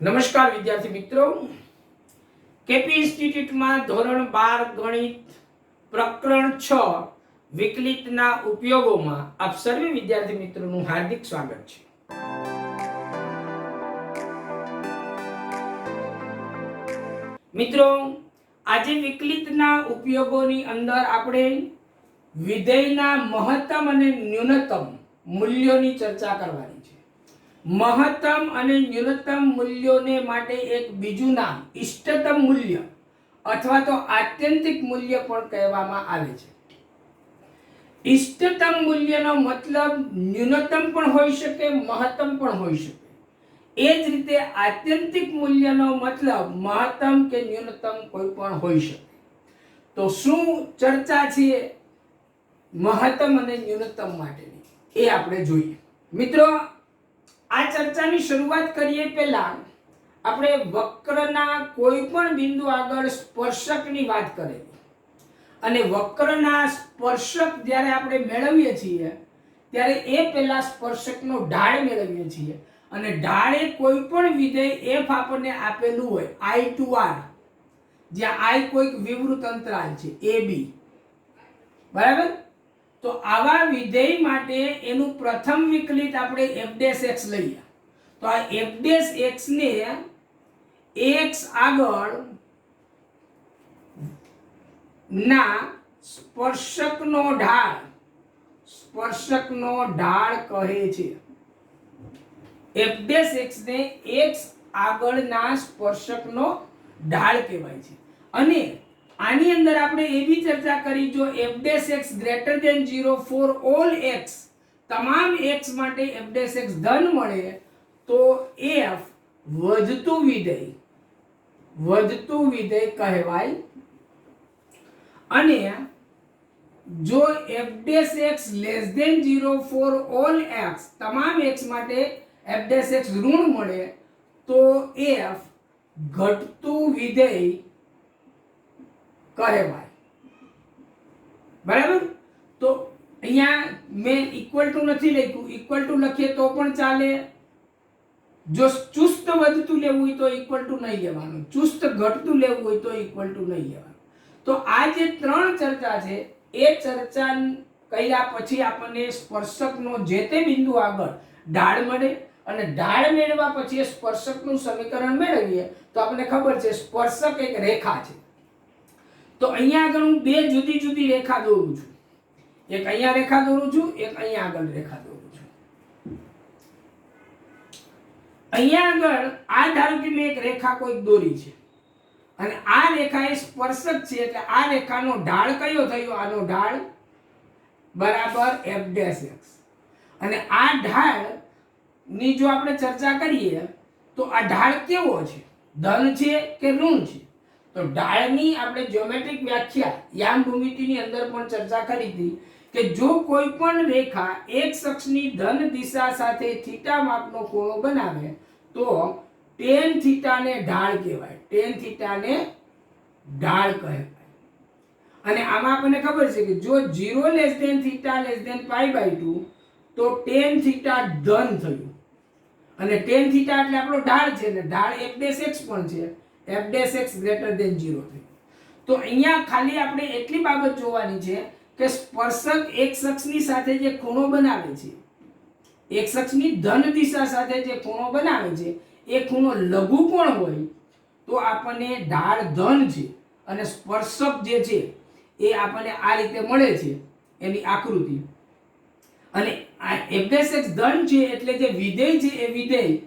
નમસ્કાર વિદ્યાર્થી મિત્રો, કેપી ઇન્સ્ટિટ્યૂટમાં ધોરણ 12 ગણિત પ્રકરણ 6 વિકલિતના ઉપયોગોમાં આપ સર્વે વિદ્યાર્થી મિત્રોનું હાર્દિક સ્વાગત છે. મિત્રો, આજે વિકલિતના ઉપયોગોની અંદર આપણે વિધેયના મહત્તમ અને ન્યૂનતમ મૂલ્યોની ચર્ચા કરવાની છે. મહત્તમ અને ન્યૂનતમ મૂલ્યોને માટે એક બીજું નામ ઇષ્ટતમ મૂલ્ય અથવા તો આત્યંતિક મૂલ્ય પણ કહેવામાં આવે છે. ઇષ્ટતમ મૂલ્યનો મતલબ ન્યૂનતમ પણ હોઈ શકે, મહત્તમ પણ હોઈ શકે. એ જ રીતે આત્યંતિક મૂલ્યનો મતલબ મહત્તમ કે ન્યૂનતમ કોઈ પણ હોઈ શકે. તો શું ચર્ચા છે મહત્તમ અને ન્યૂનતમ માટેની એ આપણે જોઈએ. મિત્રો, આ ચર્ચાની શરૂઆત કરીએ પહેલા આપણે વક્રના કોઈ પણ બિંદુ આગળ સ્પર્શકની વાત કરેલી અને વક્રના સ્પર્શક જ્યારે આપણે મેળવીએ છીએ ત્યારે એ પહેલા સ્પર્શકનો ઢાળ મેળવીએ છીએ અને ઢાળે કોઈ પણ વિધેય f આપણને આપેલું હોય I to R, જ્યાં I કોઈક વિવૃત અંતરાલ છે AB, બરાબર. તો આવા વિધેય માટે એનું પ્રથમ વિકલિત આપણે f' લઈએ. તો આ f' ને x આગળ ના સ્પર્શકનો ઢાળ કહે છે. f' ને x આગળના સ્પર્શકનો ઢાળ કહેવાય છે. અને આની અંદર આપણે એ બી ચર્ચા કરી, જો f' greater than 0 for all x, તમામ x માટે f' ધન મળે તો f વધતું વિધેય કહેવાય. અને જો f' less than 0 for all x, તમામ x માટે f' ઋણ મળે તો f ઘટતું વિધેય કહેવાય. બરાબર. તો અહીંયા મેં ઇક્વલ ટુ નથી લખ્યું, ઇક્વલ ટુ લખીએ તો પણ ચાલે. જો ચુસ્ત વધતું લેવું હોય તો ઇક્વલ ટુ નહીં લેવાનું, ચુસ્ત ઘટતું લેવું હોય તો ઇક્વલ ટુ નહીં લેવાનું. તો આ જે ત્રણ ચર્ચા છે એ ચર્ચા કર્યા પછી આપણને સ્પર્શકનો જે તે બિંદુ આગળ ઢાળ મળે અને ઢાળ મેળવ્યા પછી સ્પર્શકનું સમીકરણ મેળવીએ તો આપણને ખબર છે સ્પર્શક એક રેખા છે. તો અહીંયા આગળ હું બે જુદી જુદી રેખા દોરું છું. એક અહીંયા રેખા દોરું છું, એક અહીંયા આગળ રેખા દોરું છું. અહીંયા આગળ આ ધારો કે મેં એક રેખા કોઈક દોરી છે અને આ રેખા એ સ્પર્શક છે, એટલે આ રેખાનો ઢાળ કયો થયો? આનો ઢાળ બરાબર f'. અને આ ઢાળ ની જો આપણે ચર્ચા કરીએ તો આ ઢાળ કેવો છે? ધન છે કે ઋણ છે? તો ઢાળની આપણે જ્યોમેટ્રિક વ્યાખ્યા યામ ભૂમિતિની અંદર પણ ચર્ચા કરી હતી કે જો કોઈ પણ રેખા x અક્ષની ધન દિશા સાથે થીટા માપનો ખૂણો બનાવે તો tan થીટા ને ઢાળ કહેવાય, tan થીટા ને ઢાળ કહેવાય. અને આમાં આપણને ખબર છે કે જો 0 less than theta less than π/2 તો tan થીટા ધન થયું અને tan થીટા એટલે આપણો ઢાળ છે ને ઢાળ f' પણ છે, f' ગ્રેટર ધેન 0 થયું. તો અહીંયા ખાલી આપણે એટલી બાબત જોવાની છે કે સ્પર્શક x અક્ષની સાથે જે ખૂણો બનાવે છે, x અક્ષની ધન દિશા સાથે જે ખૂણો બનાવે છે એ ખૂણો લઘુકોણ હોય તો આપણને ઢાળ ધન છે અને સ્પર્શક જે છે એ આપણને આ રીતે મળે છે એની આકૃતિ. અને આ f' ધન છે એટલે જે વિધેય છે એ વિધેય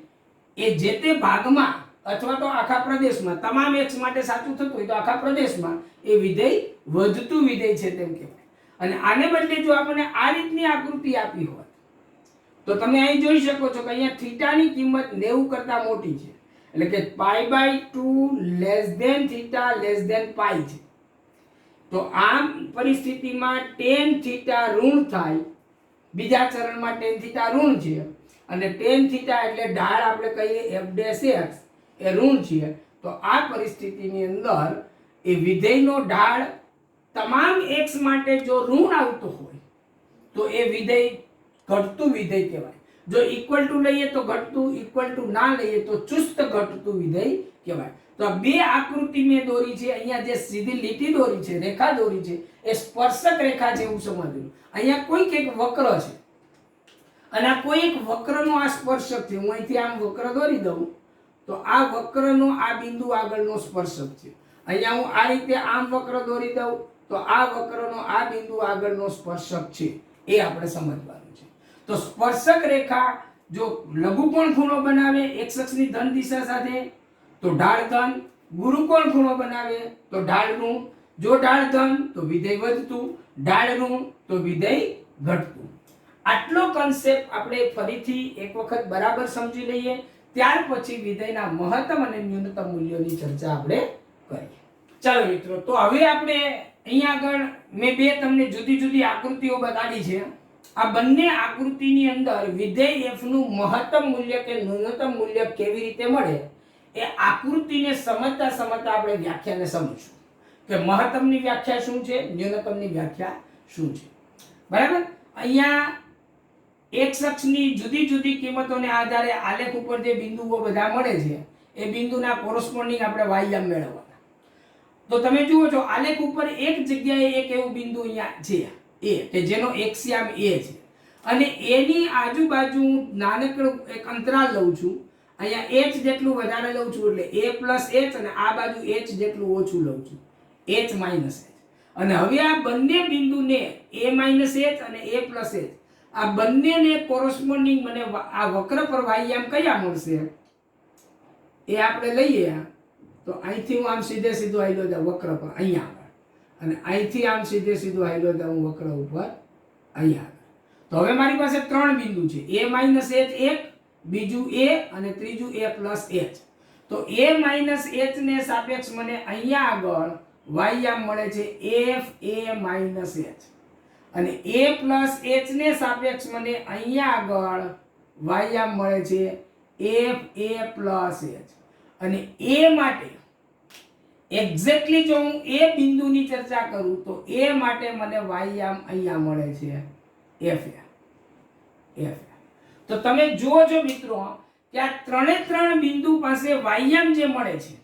એ જે તે ભાગમાં અથવા તો આખા પ્રદેશમાં, તમામ x માટે સાચું થતું હોય તો આખા પ્રદેશમાં એ વિધેય વધતું વિધેય છે તેમ કહેવાય. અને આને બદલે જો આપણને આ રીતની આકૃતિ આપી હોત તો તમે અહીં જોઈ શકો છો કે અહીંયા થીટાની કિંમત 90 કરતા મોટી છે, એટલે કે π/2 less than theta less than π છે. તો આ પરિસ્થિતિમાં tan થીટા ઋણ થાય, બીજા ચરણમાં tan થીટા ઋણ છે અને tan થીટા એટલે ઢાળ આપણે કહીએ f' એ ઋણ છે. તો આ પરિસ્થિતિની અંદર એ વિધેયનો ઢાળ તમામ x માટે જો ઋણ આવતો હોય તો એ વિધેય ઘટતું વિધેય કહેવાય. જો ઇક્વલ ટુ લઈએ તો ઘટતું, ઇક્વલ ટુ ના લઈએ તો ચુસ્ત ઘટતું વિધેય કહેવાય. તો આ બે આકૃતિ મેં દોરી છે. અહીંયા જે સીધી લીટી દોરી છે, રેખા દોરી છે, એ સ્પર્શક રેખા છે એવું સમજવું. અહીંયા કોઈક એક વક્ર છે અને આ કોઈ એક વક્રનો આ સ્પર્શક છે. હું અહીંથી આમ વક્ર દોરી દઉં તો આ વક્રનો આ બિંદુ આગળનો સ્પર્શક છે. અહીંયા હું આ રીતે આમ વક્ર દોરી દઉં તો આ વક્રનો આ બિંદુ આગળનો સ્પર્શક છે. એ આપણે સમજવાનું છે. તો સ્પર્શક રેખા જો લઘુકોણ ખૂણો બનાવે x અક્ષની ધન દિશા સાથે તો ઢાળ ધન, ગુરુકોણ ખૂણો બનાવે તો ઢાળ ઋણ, જો ઢાળ ધન તો વિધેય વધતું, ઢાળ ઋણ તો વિધેય ઘટતું. આટલો કન્સેપ્ટ આપણે ફરીથી એક વખત બરાબર સમજી લઈએ, ત્યાર પછી વિધેયના મહત્તમ અને ન્યૂનતમ મૂલ્યોની ચર્ચા આપણે કરીએ. ચાલો મિત્રો, તો હવે આપણે અહીંયા આગળ મેં બે તમને જુદી જુદી આકૃતિઓ બતાવી છે. આ બંને આકૃતિની અંદર વિધેય f નું મહત્તમ મૂલ્ય કે ન્યૂનતમ મૂલ્ય કેવી રીતે મળે એ આકૃતિને સમજતા સમજતા આપણે વ્યાખ્યાને સમજશું કે મહત્તમની વ્યાખ્યા શું છે, ન્યૂનતમની વ્યાખ્યા શું છે. બરાબર. અહીંયા x અક્ષની જુદી જુદી કિંમતોને આધારે આલેખ ઉપર જે બિંદુઓ બધા મળે છે એ બિંદુના કોરસ્પોન્ડિંગ આપણે વાયમ મેળવવાના. તો તમે જુઓ છો આલેખ ઉપર એક જગ્યાએ એક એવું બિંદુ અહીંયા છે એ કે જેનો એક્સિયામ a છે અને એની આજુબાજુ હું નાનકડું એક અંતરાલ લઉં છું. અહીંયા h જેટલું વધારે લઉં છું એટલે a h અને આ બાજુ h જેટલું ઓછું લઉં છું h h. અને હવે આ બંને બિંદુને a h અને a h આ બંનેને કોરસ્પોન્ડિંગ મને આ વક્ર પર વાયમ કયા મળશે એ આપણે લઈએ. તો અહીંથી હું આમ સીધે સીધું આવેલો જાઉં વક્ર પર અહીંયા આગળ અને અહીંથી આમ સીધે સીધું આવેલો જાઉં વક્ર ઉપર અહીંયા આગળ. તો હવે મારી પાસે ત્રણ બિંદુ છે, a h એક, બીજું a અને ત્રીજું a h. તો a h ને સાપેક્ષ મને અહીંયા આગળ વાયમ મળે છે f a h અને a h ને સાપેક્ષ મને અહીંયા આગળ વાયમ મળે છે f a h. અને a માટે એક્ઝેક્ટલી જો હું એ બિંદુની ચર્ચા કરું તો a માટે મને વાયમ અહીંયા મળે છે f a. તો તમે જુઓ છો મિત્રો કે આ ત્રણ બિંદુ પાસે વાયમ જે મળે છે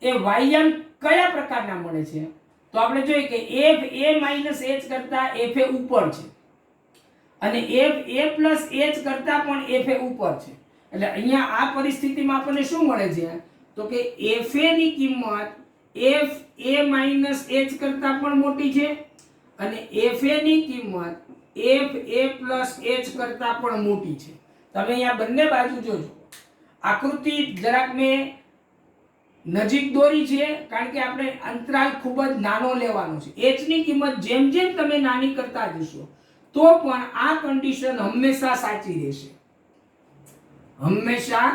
એ વાયમ કયા પ્રકારના મળે છે. તો આપણે જોઈએ કે f a h કરતા f a ઉપર છે અને f a h કરતા પણ f a ઉપર છે. એટલે અહીંયા આ પરિસ્થિતિમાં આપણને શું મળે છે તો કે f a ની કિંમત f a h કરતા પણ મોટી છે અને f a ની કિંમત f a h કરતા પણ મોટી છે. તમે અહીંયા બંને બાજુ જોજો. આકૃતિ જરાક મેં નજીક દોરી છે કારણ કે આપણે અંતરાલ ખૂબ જ નાનો લેવાનો છે. h ની કિંમત જેમ જેમ તમે નાની કરતા જશો તો પણ આ કન્ડિશન હંમેશા સાચી રહેશે, હંમેશા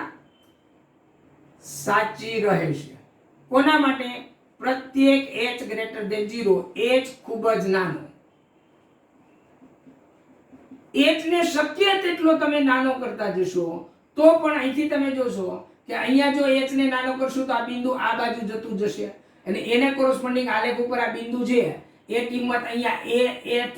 સાચી રહેશે. કોના માટે? પ્રત્યેક h ગ્રેટર ધેન 0, h ખૂબ જ નાનો. h ને શક્ય તેટલો તમે નાનો કરતા જશો તો પણ અહીંથી તમે જોશો કે અહીંયા જો h ને નાનો કરશું તો આ બિંદુ આ બાજુ જતું જશે અને એને કોરસ્પોન્ડિંગ આલેખ ઉપર આ બિંદુ છે એ કિંમત અહીંયા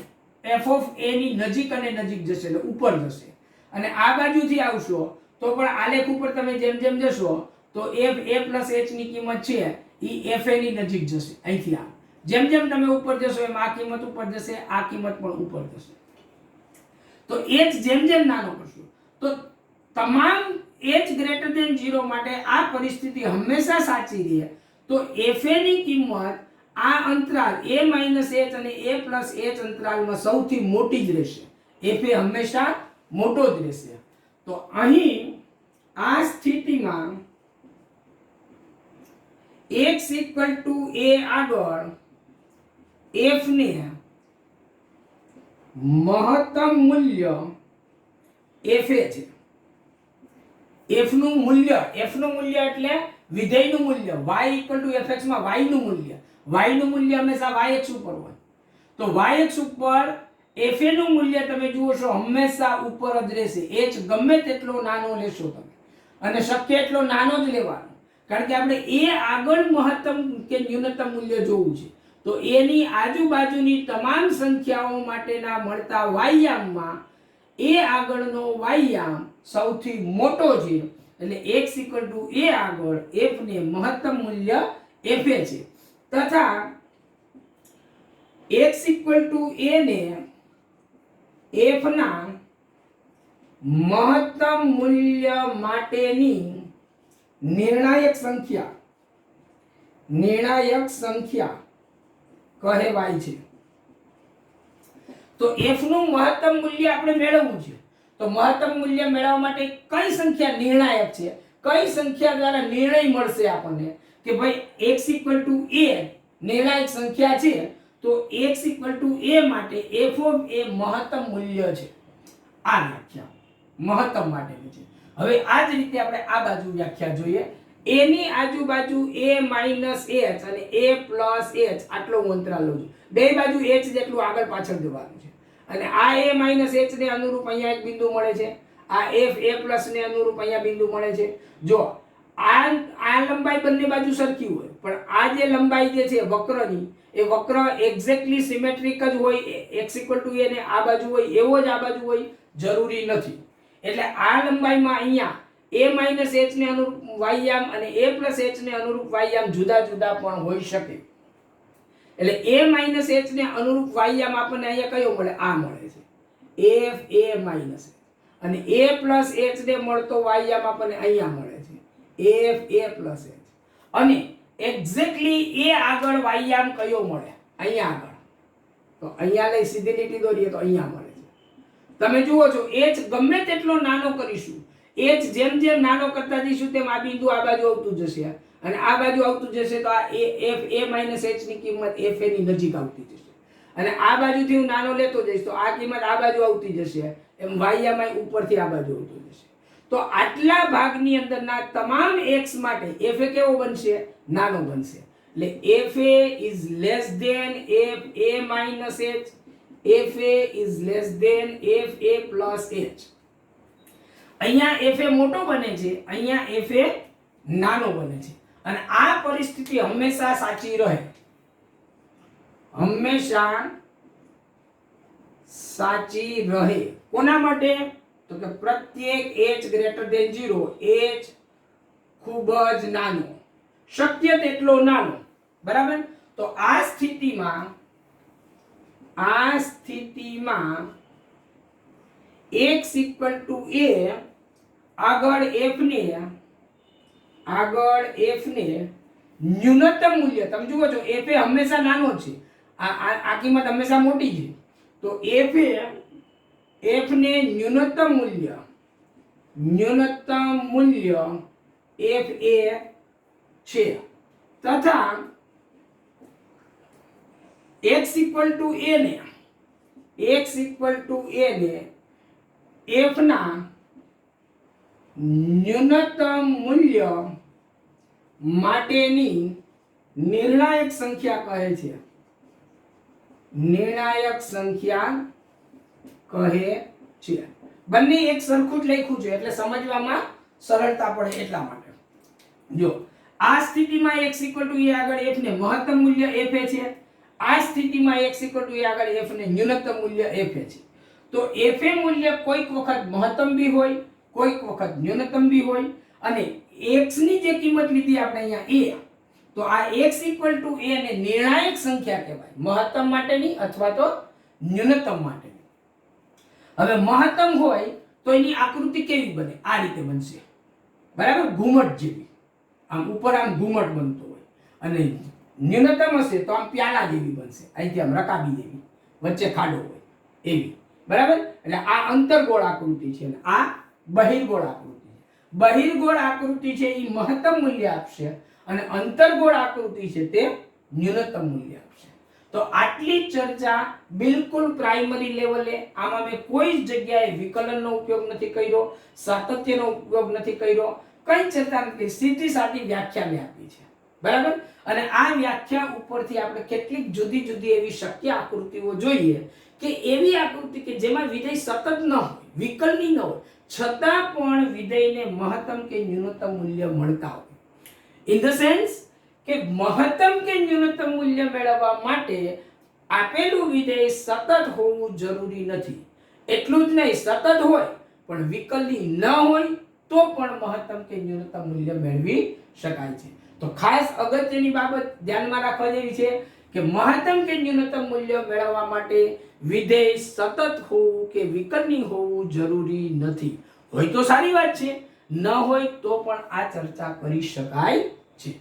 f of a ની નજીક અને નજીક જશે એટલે ઉપર જશે. અને આ બાજુથી આવશો તો પણ આલેખ ઉપર તમે જેમ જેમ જશો તો f a h ની કિંમત છે એ f a ની નજીક જશે. અહીંથી આ જેમ જેમ તમે ઉપર જશો એમ આ કિંમત ઉપર જશે, આ કિંમત પણ ઉપર જશે. તો h જેમ જેમ નાનો કરશો તો તમામ h ગ્રેટર ધેન 0 માટે આ પરિસ્થિતિ હંમેશા સાચી રહે. તો f a ની કિંમત આ અંતરાલ a h અને a h અંતરાલમાં સૌથી મોટી જ રહેશે. f a હંમેશા મોટો જ રહેશે. તો અહીં આ સ્થિતિમાં x a આગળ f ને મહત્તમ મૂલ્ય f a છે. f નું મૂલ્ય એટલે વિધેયનું મૂલ્ય y fx માં y નું મૂલ્ય હંમેશા yx ઉપર હોય. તો yx ઉપર f a નું મૂલ્ય તમે જુઓ છો હંમેશા ઉપર જ રહેશે. h ગમે તેટલો નાનો લેશો તમે અને શક્ય એટલો નાનો જ લેવાનો કારણ કે આપણે એ આગળ મહત્તમ કે ન્યૂનતમ મૂલ્ય જોવું છે. તો એની આજુબાજુની તમામ સંખ્યાઓ માટેના મળતા વાયમમાં એ આગળનો વાયામ સૌથી મોટો છે એટલે x = a આગળ f ને મહત્તમ મૂલ્ય f છે તથા x = a ને f ના મહત્તમ મૂલ્ય માટેની નિર્ણાયક સંખ્યા કહેવાય છે। તો f નું મહત્તમ મૂલ્ય આપણે મેળવવું છે તો મહત્તમ મૂલ્ય મેળવવા માટે કઈ સંખ્યા નિર્ણાયક છે, કઈ સંખ્યા દ્વારા નિર્ણય મળશે આપણને કે ભાઈ x = a નિર્ણાયક સંખ્યા છે તો x = a માટે f એ મહત્તમ મૂલ્ય છે। આ વ્યાખ્યા મહત્તમ માટેની છે। હવે આ જ રીતે આપણે આ બાજુ વ્યાખ્યા જોઈએ। a ની આજુબાજુ a - h અને a + h આટલો હું અંતરાલ લઉં છું। બે બાજુ h જેટલું આગળ પાછળ જવાનું છે અને આ a - h ને અનુરૂપ અહીંયા એક બિંદુ મળે છે, આ f a+ ને અનુરૂપ અહીંયા બિંદુ મળે છે। જો આ લંબાઈ બંને બાજુ સરખી હોય પણ આ જે લંબાઈ જે છે વક્રની એ વક્ર એક્ઝેક્ટલી સિમેટ્રિક જ હોય x = a ને આ બાજુ હોય એવો જ આ બાજુ હોય જરૂરી નથી। એટલે આ લંબાઈમાં અહીંયા a - h ને અનુરૂપ વાયામ અને a + h ને અનુરૂપ વાયામ જુદા જુદા પણ હોઈ શકે। એટલે a - h ને અનુરૂપ વાયામ આપણને અહીંયા કયો મળે, આ મળે છે f a - h અને a + h ને મળતો વાયામ આપણને અહીંયા મળે છે f a + h અને એક્ઝેક્ટલી a આગળ વાયામ કયો મળે, અહીંયા આગળ, તો અહીંયા લઈ સીધી લીટી દોરીએ તો અહીંયા મળે છે। તમે જુઓ છો h ગમે તેટલો નાનો કરીશું, h જેમ જેમ નાનો કરતા જઈશું તેમ આ બિંદુ આ બાજુ આવતું જશે અને આ બાજુ આવતું જશે તો આ f a - h ની કિંમત f a ની નજીક આવતી જશે અને આ બાજુથી હું નાનો લેતો જઈશ તો આ કિંમત આ બાજુ આવતી જશે એમ વાયામાં ઉપરથી આ બાજુ આવતું જશે। તો આટલા ભાગની અંદરના તમામ x માટે f a કેવો બનશે, નાનો બનશે। એટલે f a is less than f a - h, f a is less than f a + h। અહીંયા f a મોટો બને છે, અહીંયા f a નાનો બને છે અને આ પરિસ્થિતિ હંમેશા સાચી રહે, હંમેશા સાચી રહે। કોના માટે, તો કે પ્રત્યેક h > 0 h ખૂબ જ નાનો, શક્ય તેટલો નાનો, બરાબર। તો આ સ્થિતિમાં x = a આગળ f ને ન્યૂનતમ મૂલ્ય, તમે જુઓ છો f એ હંમેશા નાનો છે, આ કિંમત હંમેશા મોટી છે તો f ને ન્યૂનતમ મૂલ્ય f a છે તથા x = a ને f ના ન્યૂનતમ મૂલ્ય માટેની નિર્ણાયક સંખ્યા કહે છે, નિર્ણાયક સંખ્યા કહે છે। બંને એક સરખું જ લખ્યું છે એટલે સમજવામાં સરળતા પડે એટલા માટે। જો આ સ્થિતિમાં x = a આગળ f ને મહત્તમ મૂલ્ય f a છે, આ સ્થિતિમાં x = a આગળ f ને ન્યૂનતમ મૂલ્ય f a છે। તો f a મૂલ્ય કોઈક વખત મહત્તમ બી હોય, કોઈક વખત ન્યૂનતમ બી હોય અને x ની જે કિંમત લીધી આપણે અહીંયા a, તો આ x = a ને નિર્ણાયક સંખ્યા કહેવાય, મહત્તમ માટેની અથવા તો ન્યૂનતમ માટેની। હવે મહત્તમ હોય તો એની આકૃતિ કેવી બને, આ રીતે બનશે, બરાબર, ઘુમટ જેવી, આમ ઉપર આમ ઘુમટ બનતો હોય અને ન્યૂનતમ હશે તો આમ પ્યાલા જેવી બનશે, અહીંથી આમ રકાબી જેવી, વચ્ચે ખાડો હોય એવી, બરાબર। એટલે આ અંતર્ગોળ આકૃતિ છે અને આ બહિર્ગોળ આકૃતિ છે। બહિર્ગોળ આકૃતિ છે એ મહત્તમ મૂલ્ય આપશે અને અંતર્ગોળ આકૃતિ છે તે ન્યૂનતમ મૂલ્ય આપશે। તો આટલી ચર્ચા બિલકુલ પ્રાઇમરી લેવલે, આમાં મેં કોઈ જ જગ્યાએ વિકલનનો ઉપયોગ નથી કર્યો, સાતત્યનો ઉપયોગ નથી કર્યો, કઈ ચર્ચા નથી, સીધી સાદી વ્યાખ્યા મેં આપી છે, બરાબર। અને આ વ્યાખ્યા ઉપરથી આપણે કેટલીક જુદી જુદી એવી શક્ય આકૃતિઓ જોઈએ કે એવી આકૃતિ કે જેમાં વિધેય સતત ન હોય, વિકલની ન હોય, છતાં પણ વિધેયને મહત્તમ કે ન્યૂનતમ મૂલ્ય મળતા હોય। ઇન ધ સેન્સ કે મહત્તમ કે ન્યૂનતમ મૂલ્ય મેળવવા માટે આપેલું વિધેય સતત હોવું જરૂરી નથી, એટલું જ નહીં, સતત હોય પણ વિકલની ન હોય તો પણ મહત્તમ કે ન્યૂનતમ મૂલ્ય મેળવી શકાય છે. તો ખાસ અગત્યની બાબત ધ્યાનમાં રાખવા જેવી છે કે મહત્તમ કે ન્યૂનતમ મૂલ્ય મેળવવા માટે વિધેય સતત હોવું કે વિકલની હોવું જરૂરી નથી. હોય તો સારી વાત છે, ન હોય તો પણ આ ચર્ચા કરી શકાય છે.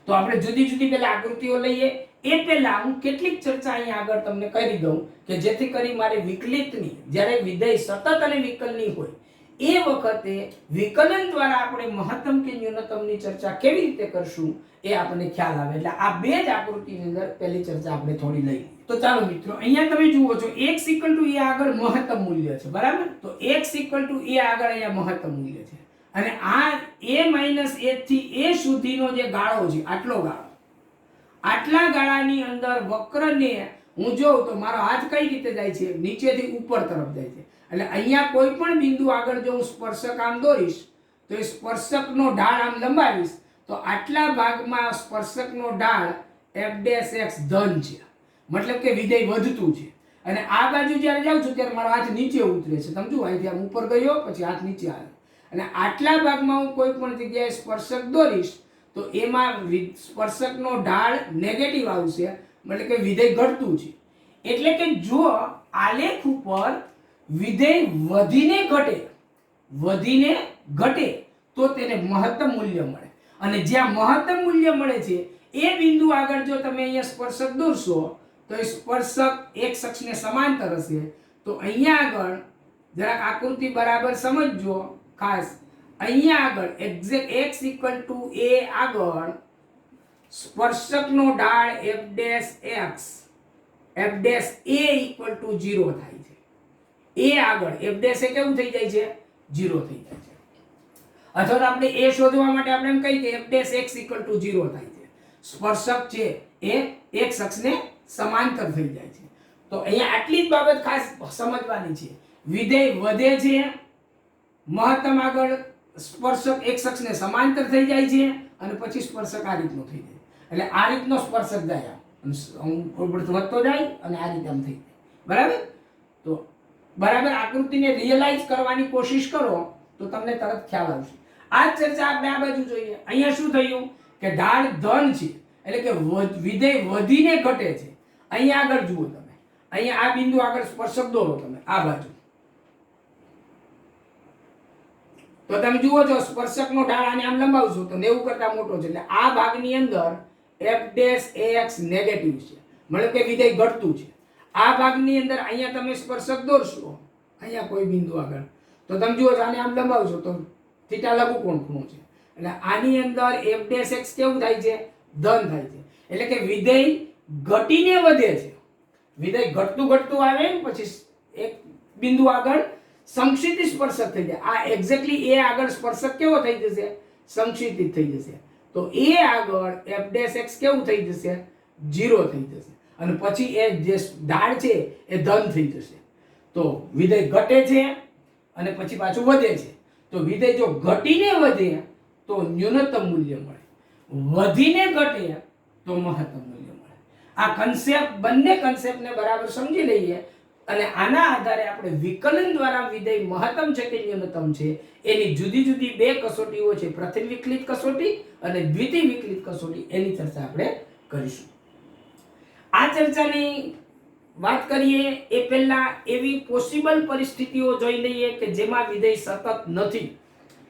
તો આપણે જુદી જુદી પહેલા આકૃતિઓ લઈએ. એ પહેલા હું કેટલીક ચર્ચા અહીં આગળ તમને કરી દઉં કે જેથી કરી મારે વિકલિતની, જ્યારે વિધેય સતત અને વિકલની હોય એ વખતે વિકલન દ્વારા આપણે મહત્તમ કે ન્યૂનતમની ચર્ચા કેવી રીતે કરશું એ આપણને ખ્યાલ આવે. એટલે આ બે જ આકૃતિની અંદર પહેલી ચર્ચા આપણે થોડી લઈ. તો ચાલો મિત્રો, અહીંયા તમે જુઓ છો x = a આગળ મહત્તમ મૂલ્ય છે, બરાબર? તો x = a આગળ અહીંયા મહત્તમ મૂલ્ય છે અને આ a - 1 થી a સુધીનો જે ગાળો છે, આટલો ગાળો, આટલા ગાળાની અંદર વક્રને હું જોઉં તો મારો હાથ કઈ રીતે જાય છે? નીચેથી ઉપર તરફ જાય છે. એટલે અહીંયા કોઈ પણ બિંદુ આગળ જો હું સ્પર્શક આમ દોરીશ તો એ સ્પર્શકનો ઢાળ આમ લંબાવીશ તો આટલા ભાગમાં સ્પર્શકનો ઢાળ f' ધન છે, મતલબ કે વિધેય વધતું છે. અને આ બાજુ જ્યારે જાઉં છું ત્યારે મારો હાથ નીચે ઉતરે છે. તમે જુઓ, અહીંથી આમ ઉપર ગયો પછી હાથ નીચે આવે. અને આટલા ભાગમાં હું કોઈ પણ જગ્યાએ સ્પર્શક દોરીશ તો એમાં સ્પર્શકનો ઢાળ નેગેટિવ આવશે, મતલબ કે વિધેય ઘટતું છે. એટલે કે જો આલેખ ઉપર વિધેય વધીને ઘટે તો તેને મહત્તમ મૂલ્ય મળે. અને જ્યાં મહત્તમ મૂલ્ય મળે છે એ બિંદુ આગળ જો તમે અહીંયા સ્પર્શક દોરશો તો એ સ્પર્શક એક અક્ષને સમાંતર હશે. તો અહીંયા આગળ જરાક આકૃતિ બરાબર સમજજો. ખાસ અહીંયા આગળ x = a આગળ સ્પર્શકનો ઢાળ f' = 0 થાય છે. a આગળ f' એ કેવું થઈ જાય છે? 0 થઈ જાય છે. અથવા તો આપણે a શોધવા માટે આપણે એમ કહીએ કે f' x = 0 થાય છે. સ્પર્શક છે એ એક અક્ષને સમાંતર થઈ જાય છે. તો અહીંયા આટલી જ બાબત ખાસ સમજવાની છે. વિધેય વધે છે, મહત્તમ આગળ સ્પર્શક એક અક્ષને સમાંતર થઈ જાય છે અને પછી સ્પર્શક આ રીતનો થઈ જાય. એટલે આ રીતનો સ્પર્શક જાય વધતો જાય અને આ રીતે આમ થઈ જાય, બરાબર? તો બરાબર આકૃતિને રિયલાઇઝ કરવાની કોશિશ કરો તો તમને તરત ખ્યાલ આવશે. આ ચર્ચા આપણે આ બાજુ જોઈએ. અહીંયા શું થયું કે ઢાળ ધન છે, એટલે કે વિધેય વધીને ઘટે છે. અહીંયા આગળ જુઓ તમે, અહીંયા આ બિંદુ આગળ સ્પર્શક દોરો તમે આ બાજુ, તો તમે જુઓ છો સ્પર્શકનો ઢાળ આને આમ લંબાવશો તો 90 કરતા મોટો છે. એટલે આ ભાગની અંદર f' નેગેટિવ છે, મતલબ કે વિધેય ઘટતું છે. આ ભાગની અંદર અહીંયા તમે સ્પર્શક દોરશો અહીંયા કોઈ બિંદુ આગળ તો તમે જુઓ આને આમ લંબાવશો તો થીટા લઘુકોણ ખૂણો છે. એટલે આની અંદર f' કેવું થાય છે? ધન થાય છે. એટલે કે વિધેય ઘટીને વધે છે. વિધેય ઘટતું આવે પછી એક બિંદુ આગળ સંક્ષિપ્ત સ્પર્શક થઈ જાય. આ એક્ઝેક્ટલી a આગળ સ્પર્શક કેવો થઈ જશે? સંક્ષિપ્ત થઈ જશે. તો a આગળ f' કેવું થઈ જશે? 0 થઈ જશે. અને પછી એ જે ઢાળ છે એ ધન થઈ જશે. તો વિધેય ઘટે છે અને પછી પાછું વધે છે. તો વિધેય જો ઘટીને વધે તો ન્યૂનતમ મૂલ્ય મળે, વધીને ઘટે તો મહત્તમ મૂલ્ય મળે. આ કન્સેપ્ટ, બંને કન્સેપ્ટને બરાબર સમજી લઈએ અને આના આધારે આપણે વિકલન દ્વારા વિધેય મહત્તમ છે કે ન્યૂનતમ છે એની જુદી જુદી બે કસોટીઓ છે, પ્રથમ વિકલિત કસોટી અને દ્વિતીય વિકલિત કસોટી, એની ચર્ચા આપણે કરીશું. આ ચર્ચાની વાત કરીએ એ પહેલા એવી પોસિબલ પરિસ્થિતિઓ જોઈ લઈએ કે જેમાં વિધેય સતત નથી,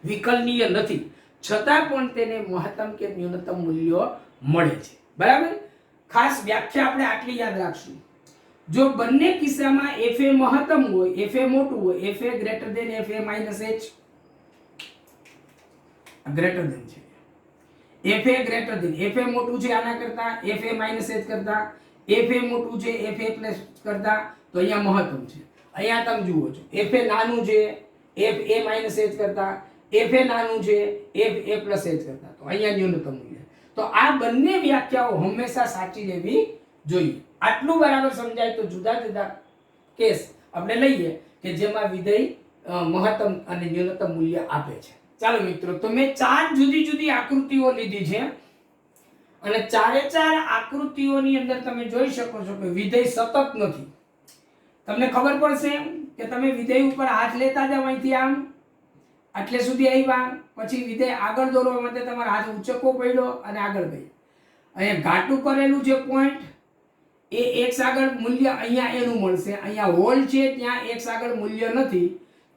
વિકલનીય નથી, છતાં પણ તેને મહત્તમ કે ન્યૂનતમ મૂલ્યો મળે છે, બરાબર? ખાસ વ્યાખ્યા આપણે આટલી યાદ રાખશું. જો બંને કિસ્સામાં fa મહત્તમ હોય, fa મોટું હોય, fa greater than fa minus h, greater than છે, fa ગ્રેટર ધેન, fa મોટું છે આના કરતા, fa માઈનસ h કરતા, fa મોટું છે fa પ્લસ કરતા, તો અહીંયા મહત્તમ છે. અહીંયા તમે જુઓ છો fa નાનું છે fa માઈનસ h કરતા, fa નાનું છે fa પ્લસ h કરતા, તો અહીંયા ન્યૂનતમ મૂલ્ય. તો આ બંને વ્યાખ્યાઓ હંમેશા સાચી રહેવી જોઈએ. આટલું બરાબર સમજાય તો જુદા જુદા કેસ આપણે લઈએ કે જેમાં વિધેય મહત્તમ અને ન્યૂનતમ મૂલ્ય આપે છે. ચાલો મિત્રો, તો મેં 4 જુદી જુદી આકૃતિઓ લીધી છે અને ચારે ચાર આકૃતિઓની અંદર તમે જોઈ શકો છો કે વિધેય સતત નથી. તમને ખબર પડશે કે તમે વિધેય ઉપર હાથ લેતા જાવ અહીંથી આમ આટલે સુધી આવ્યા, પછી વિધેય આગળ દોરવા માટે તમારો હાથ ઉંચકો પડ્યો અને આગળ ગઈ. અહીંયા ઘાટું કરેલું છે પોઈન્ટ, એ એક્સ આગળ મૂલ્ય અહીંયા એનું મળશે. અહીંયા હોલ છે ત્યાં એક્સ આગળ મૂલ્ય નથી.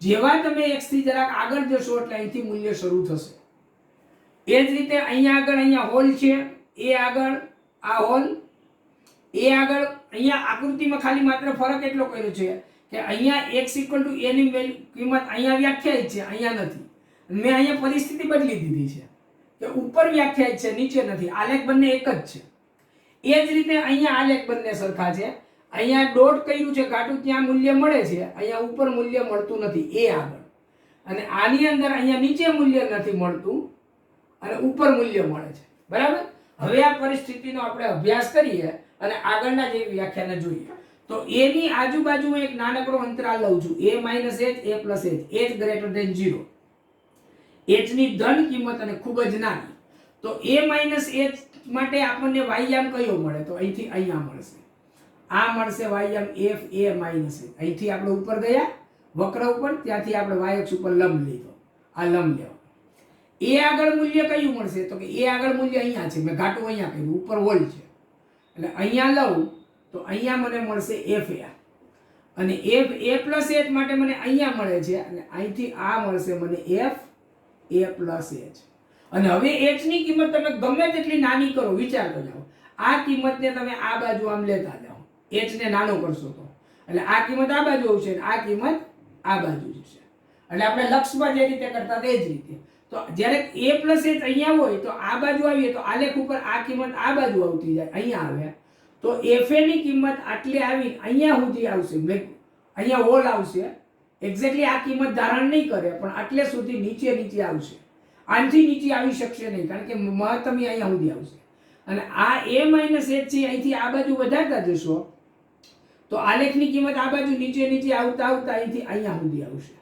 જેવા તમે એક્સ થી જરાક આગળ જશો એટલે અહીંથી મૂલ્ય શરૂ થશે. એ જ રીતે અહીંયા આગળ અહીંયા હોલ છે, એ આગળ આ હોલ, એ આગળ અહીંયા આકૃતિમાં ખાલી માત્ર ફરક એટલો કર્યો છે કે અહીંયા x = a ની કિંમત અહીંયા વ્યાખ્યાયિત છે, અહીંયા નથી. મેં અહીંયા પરિસ્થિતિ બદલી દીધી છે કે ઉપર વ્યાખ્યાયિત છે, નીચે નથી. આલેખ બંને એક જ છે. એ જ રીતે અહીંયા આલેખ બંને સરખા છે. અહીંયા ડોટ કર્યું છે ઘાટું, ત્યાં મૂલ્ય મળે છે, અહીંયા ઉપર મૂલ્ય મળતું નથી એ આગળ. અને આની અંદર અહીંયા નીચે મૂલ્ય નથી મળતું અને ઉપર મૂલ્ય મળે છે. બરાબર. હવે આ પરિસ્થિતિનો આપણે અભ્યાસ કરીએ અને આગળના જે વ્યાખ્યાને જોઈએ. તો a ની આજુબાજુ હું એક નાનકડો અંતરાલ લઉં છું, a - h, a + h, h greater than 0. h ની ધન કિંમત અને ખૂબ જ નાની. તો a - h માટે આપણને વાયયામ કયો મળે? તો અહીંથી અહીંયા મળશે. આ મળશે વાયયામ f a - h. અહીંથી આપણે ઉપર ગયા વક્ર ઉપર, ત્યાંથી આપણે y અક્ષ ઉપર લંબ લીધો. આ લંબ લેવો. a આગળ મૂલ્ય કયું મળશે? તો કે a આગળ મૂલ્ય અહીંયા છે, મેં ઘાટું અહીંયા કર્યું, ઉપર હોલ છે એટલે અહીંયા લઉં તો અહીંયા મને મળશે f a. અને f a + h માટે મને અહીંયા મળે છે અને અહીંથી આ મળશે મને f a + h. અને હવે h ની કિંમત તમે ગમે તેટલી નાની કરો, વિચાર કરજો. આ કિંમતને તમે આ બાજુ આમ લેતા જાઓ, h ને નાનો કરશો તો એટલે આ કિંમત આ બાજુ આવશે અને આ કિંમત આ બાજુ જશે. એટલે આપણે લક્ષમાં જે રીતે કરતા તે જ રીતે. તો જ્યારે a + h અહીંયા હોય તો આ બાજુ આવીએ તો આલેખ ઉપર આ કિંમત આ બાજુ આવતી જાય, અહીંયા આવે તો fa ની કિંમત આટલે આવી અહીંયા સુધી આવશે. અહીંયા હોલ આવશે, એક્ઝેક્ટલી આ કિંમત ધારણ નહીં કરે પણ આટલે સુધી નીચે આવશે. આનથી નીચે આવી શકશે નહીં કારણ કે મહત્તમ અહીંયા સુધી આવશે. અને આ a - h છે અહીંથી આ બાજુ વધારતા જશો તો આલેખની કિંમત આ બાજુ નીચે આવતા અહીંથી અહીંયા સુધી આવશે.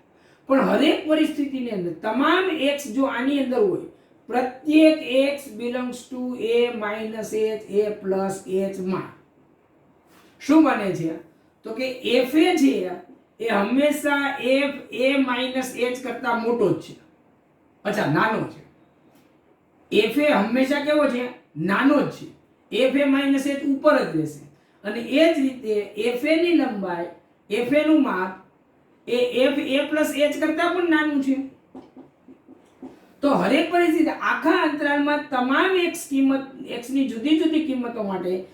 પણ હરેક પરિસ્થિતિની અંદર તમામ x જો આની અંદર હોય, પ્રત્યેક x belongs to a - h, a + h માં શું બને છે? તો કે fa છે એ હંમેશા f a - h કરતા મોટો જ છે. અચ્છા, નાનો છે. fa હંમેશા કેવો છે? નાનો જ છે. fa - h ઉપર જ રહેશે. અને એ જ રીતે fa ની લંબાઈ, fa નું માપ એ f a + h કરતા પણ નાનું છે. તો હરેક પરિસ્થિતિ આખા અંતરાલમાં તમામ x ની જુદી જુદી કિંમતો માટે